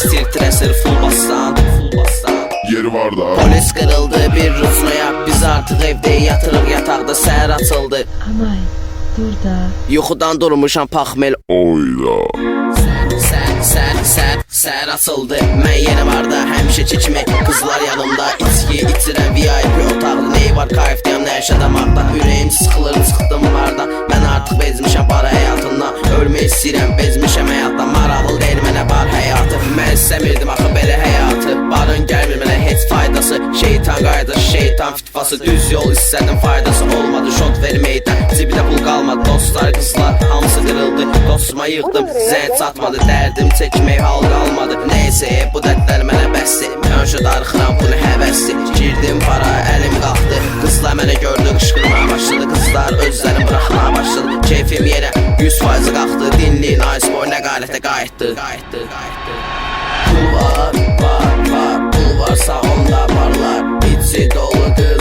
Sirtresir full bassan Yeri var da Polis kırıldı bir rutnoya. Biz artık evde yatırıq yataqda səhər açıldı. Amay dur da. Yuxudan durmuşam paxmel. Oyda Səhər açıldı. Mən yenə var da həmişə kimi. Qızlar yanımda içki içirən VIP otaqda. Ney var kayıfdəyəm nə yaşadamaqda. Ürəyim sıxılır çıxdım barda. Mən artıq bezmişəm bar həyatından. Ölmək istəyirəm bezmişəm həyatdan. Maraqlı deyil mənə bar həyatı. Mən istəmirdim axı belə həyatı. Barın gəlmir mənə heç faydası. Şeytan qayda şeytan fitvası. Düz yol istədim faydası olmadı. Şot verməkdən cibidə pul qalmadı. Dostlar qızlar hamısı qırıldı. Dostuma yıxdım zəng çatmadı. Dərdim çəkmək hal qalmadı. Neyse bu dərdlər mənə bəsdir. Önşə darıxıram bunu həvəsdir. Girdim para əlim qalxdı. Qızlar mənə gördü qışqırmaya başladı. Qızlar özlərini bıraxmaya başladı. Keyfim yerə 100% qalxdı. Dinləyin Ice Boy nəqalətə qayıtdı. Pul var, pul varsa onda parlar. İçi dolu qız